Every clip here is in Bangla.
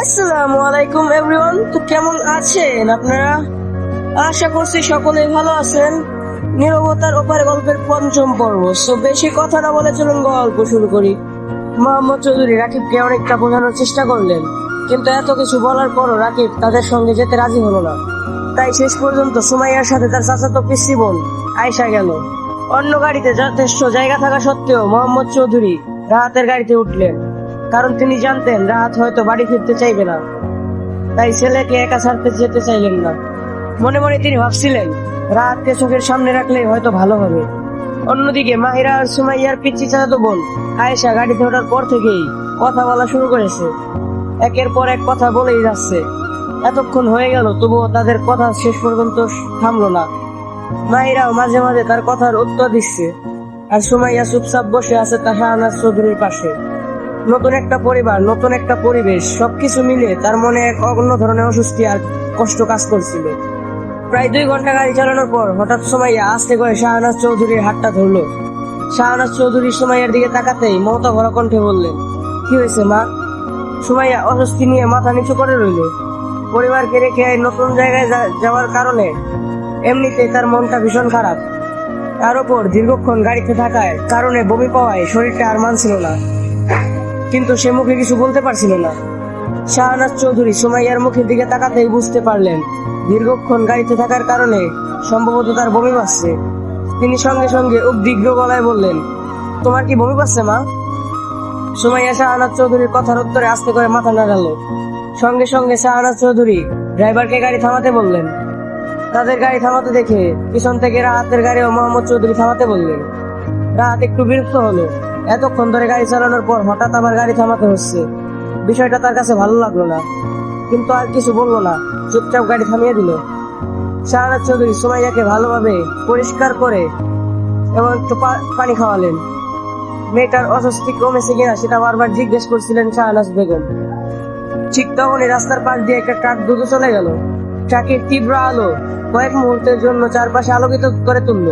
আসসালামু আলাইকুম এভরিওয়ান। তো কেমন আছেন আপনারা? আশা করছি সকলে ভালো আছেন। নীরবতার ওপারে গল্পের পঞ্চম পর্ব। সো বেশি কথা না বলে চলুন গল্প শুরু করি। মোহাম্মদ চৌধুরী রাকিবকে অনেকটা বোঝানোর চেষ্টা করলেন, কিন্তু এত কিছু বলার পরও রাকিব তাদের সঙ্গে যেতে রাজি হলো না। তাই শেষ পর্যন্ত সুমাইয়ার সাথে তার চাচাতো পিসি বোন আয়শা গেল। অন্য গাড়িতে যথেষ্ট জায়গা থাকা সত্ত্বেও মোহাম্মদ চৌধুরী রাহাতের গাড়িতে উঠলেন, কারণ তিনি জানতেন রাহাত হয়তো বাড়ি ফিরতে চাইবে না। তাই ছেলেকে একা ছাড়তে যেতে চাইলেন না। মনে মনে তিনি ভাবছিলেন রাহাতকে চোখের সামনে রাখলে হয়তো ভালো হবে। অন্যদিকে মাহিরা আর সুমাইয়ার পিচ্চি চাচাতো বোন আয়েশা গাড়িতে ওঠার পর থেকেই কথা বলা শুরু করেছে। একের পর এক কথা বলেই যাচ্ছে। এতক্ষণ হয়ে গেল, তবুও তাদের কথা শেষ পর্যন্ত থামলো না। মাহিরাও মাঝে মাঝে তার কথার উত্তর দিচ্ছে, আর সুমাইয়া চুপচাপ বসে আছে তার শাহনাজ চৌধুরীর পাশে। নতুন একটা পরিবার, নতুন একটা পরিবেশ, সবকিছু মিলে তার মনে এক অন্য ধরনের অস্বস্তি আর কষ্ট কাজ করছিল। প্রায় 2 ঘন্টা গাড়ি চালানোর পর হঠাৎ সুমাইয়া আস্তে করে শাহনাজ চৌধুরীর হাতটা ধরলো। শাহনাজ চৌধুরী সুমাইয়ার দিকে তাকাতেই মমতা ভরা কণ্ঠে বললেন, কি হয়েছে মা? সুমাইয়া অস্বস্তি নিয়ে মাথা নিচু করে রইল। পরিবারকে রেখে নতুন জায়গায় যাওয়ার কারণে এমনিতেই তার মনটা ভীষণ খারাপ। তার উপর দীর্ঘক্ষণ গাড়িতে থাকায় কারণে বমি পাওয়ায় শরীরটা আর মানছিল না, কিন্তু সে মুখে কিছু বলতে পারছিল না। শাহনাজ চৌধুরী সুমাইয়ার মুখের দিকে তাকাতেই বুঝতে পারলেন দীর্ঘক্ষণ গাড়িতে থাকার কারণে সম্ভবত তার বমি পাচ্ছে। তিনি সঙ্গে সঙ্গে উদ্বিগ্ন গলায় বললেন, তোমার কি বমি পাচ্ছে মা? সুমাইয়া শাহনাজ চৌধুরীর কথার উত্তরে আস্তে করে মাথা নাড়ালো। সঙ্গে সঙ্গে শাহনাজ চৌধুরী ড্রাইভারকে গাড়ি থামাতে বললেন। তাদের গাড়ি থামাতে দেখে পিছন থেকে রাহাতের গাড়ি ও মোহাম্মদ চৌধুরী থামাতে বললেন। রাহাত একটু বিরক্ত হলো, এতক্ষণ ধরে গাড়ি চালানোর পর হঠাৎ আবার গাড়ি থামাতে হচ্ছে। বিষয়টা তার কাছে ভালো লাগলো না, কিন্তু আর কিছু বললো না, চুপচাপ গাড়ি থামিয়ে দিল। শাহনাজ চৌধুরী সুমাইয়াকে ভালোভাবে পরিষ্কার করে এবং একটু পানি খাওয়ালেন। মেয়েটার অস্বস্তি কমেছে কিনা সেটা বারবার জিজ্ঞেস করছিলেন শাহনাজ বেগম। ঠিক তখনই রাস্তার পাশ দিয়ে একটা ট্রাক দ্রুত চলে গেল। ট্রাকের তীব্র আলো কয়েক মুহূর্তের জন্য চারপাশে আলোকিত করে তুলল,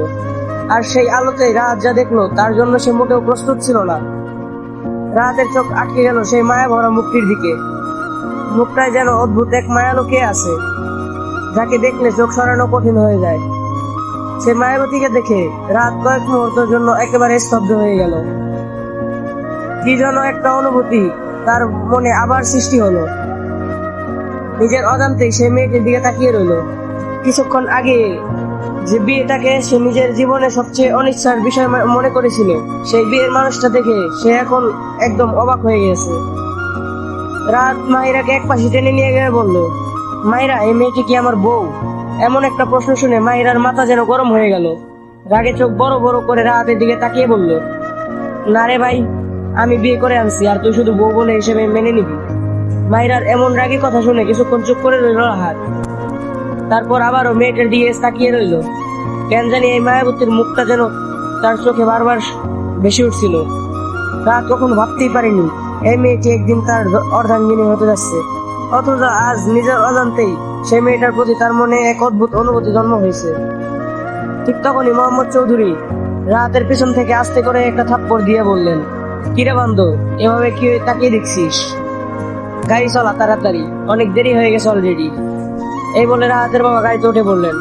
আর সেই আলোতে রাহাত যা দেখলো তার জন্য সে মোটেও প্রস্তুত ছিল না। রাহাতের চোখ আটকে গেল সেই মায়া ভরা মুখটির দিকে। মুখটায় যেন অদ্ভুত এক মায়া লুকিয়ে আছে, যাকে দেখলে চোখ সরানো কঠিন হয়ে যায়। সে মায়াবতীকে দেখে রাত কয়েক মুহূর্তের জন্য একেবারে স্তব্ধ হয়ে গেল। কি যেন একটা অনুভূতি তার মনে আবার সৃষ্টি হলো। নিজের অজান্তেই সে মেয়েটির দিকে তাকিয়ে রইল। কিছুক্ষণ আগে যে বিয়েটাকে সে নিজের জীবনে সবচেয়ে অনিচ্ছার বিষয় মনে করেছিল, সেই বিয়ের মানুষটা দেখে সে এখন একদম অবাক হয়ে গেছে। রাত মাহিরাকে এক পাশে টেনে নিয়ে গিয়ে বলল, মাহিরা, এই মেয়েটি কি আমার বউ? এমন একটা প্রশ্ন শুনে মাহিরার মাথা যেন গরম হয়ে গেল। রাগে চোখ বড় বড় করে রাহাতের দিকে তাকিয়ে বলল, না রে ভাই, আমি বিয়ে করে আনছি, আর তুই শুধু বউ বলে হিসেবে মেনে নিবি। মাহিরার এমন রাগী কথা শুনে কিছুক্ষণ চুপ করে রইল রাহাত। তারপর আবারও মেয়েটার দিকে তাকিয়ে রইল। কেন জানি এই মায়াবতীর মুখটা যেন তার চোখে বারবার ভেসে উঠছিল। রাত কখনো ভাবতেই পারেনি এই মেয়েটি একদিন তার অর্ধাঙ্গিনী হতে যাচ্ছে, অথচ আজ নিজের অজান্তেই সেই মেয়েটার প্রতি তার মনে এক অদ্ভুত অনুভূতি জন্ম হয়েছে। ঠিক তখনই মোহাম্মদ চৌধুরী রাতের পিছন থেকে আস্তে করে একটা থাপ্পড় দিয়ে বললেন, কিরে বান্ধব, এভাবে কি তাকিয়ে দেখছিস? গাড়ি চলা তাড়াতাড়ি, অনেক দেরি হয়ে গেছে অলরেডি। এই বলে রাহাতের বাবা গাড়িতে উঠে পড়লেন।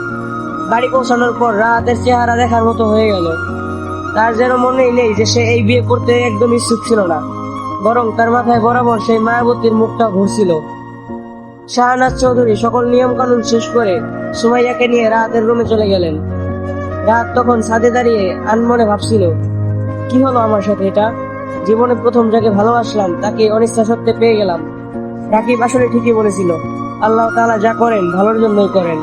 বাড়ি পৌঁছানোর পর রাহাতের চেহারা দেখার মতো হয়ে গেল। তার যেন মনেই নেই যে সে এই বিয়ে করতে একদম ইচ্ছুক ছিল না, বরং তার মাথায় বরাবর সেই মায়াবতীর মুখটা ঘুরছিল। শাহনাজ চৌধুরী সকল নিয়ম কানুন শেষ করে সুমাইয়াকে নিয়ে রাহাতের রুমে চলে গেলেন। রাহাত তখন ছাদে দাঁড়িয়ে আনমনে ভাবছিল, কি হলো আমার সাথে? এটা জীবনে প্রথম যাকে ভালোবাসলাম তাকে অনিচ্ছা সত্ত্বে পেয়ে গেলাম। রাকিব আসলে ঠিকই বলেছিল, আল্লাহ তাআলা যা করেন ভালোর জন্যই করেন।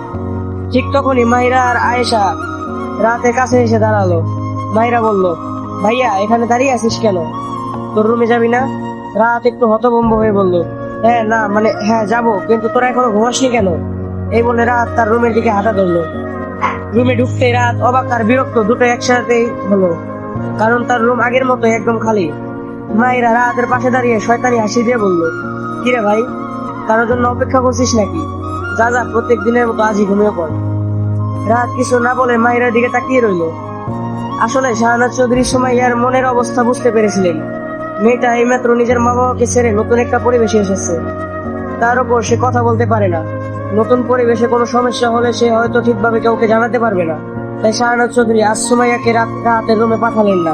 ঠিক তখনই মাহিরা আর আয়েশা রাতের কাছে এসে দাঁড়ালো। মাহিরা বলল, ভাইয়া, এখানে দাঁড়িয়ে আছিস কেন? তোর রুমে যাবি না? রাত একটু হতভম্ব হয়ে বলল, হ্যাঁ, না মানে হ্যাঁ যাবো, কিন্তু তোরা এখনো ঘুমাসনি কেন? এই বলে রাত তার রুমের দিকে হাঁটা ধরলো। রুমে ঢুকতেই রাত অবাক আর বিরক্ত দুটো একসাথেই হলো, কারণ তার রুম আগের মতো একদম খালি। মাহিরা রাতের পাশে দাঁড়িয়ে শয়তানি হাসি দিয়ে বলল, কিরে ভাই, কারোর জন্য অপেক্ষা করছিস নাকি? যা যা, প্রত্যেক দিনের মতো আজই ঘুমিয়ে পড়। রাত কিছু না বলে মাহিরার দিকে তাকিয়ে রইল। আসলে শাহনাজ চৌধুরী সুমাইয়ার মনের অবস্থা বুঝতে পেরেছিলেন। মেয়েটা এইমাত্র নিজের মা বাবাকে ছেড়ে নতুন একটা পরিবেশে এসেছে। তার উপর সে কথা বলতে পারে না। নতুন পরিবেশে কোনো সমস্যা হলে সে হয়তো ঠিকভাবে কাউকে জানাতে পারবে না। তাই শাহানাজ চৌধুরী আজ সুমাইয়াকে রাতের রুমে পাঠালেন না।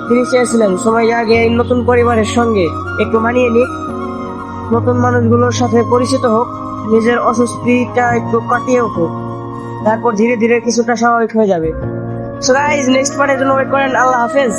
তিনি চেয়েছিলেন সুমাইয়া আগে এই নতুন পরিবারের সঙ্গে একটু মানিয়ে নিক, নতুন মানুষগুলোর সাথে পরিচিত হোক, নিজের অস্বস্তিটা একটু কাটিয়ে উঠুক, তারপর ধীরে ধীরে কিছুটা স্বাভাবিক হয়ে যাবে। সো গাইস, নেক্সট পার্টের জন্য ওয়েট করেন। আল্লাহ হাফেজ।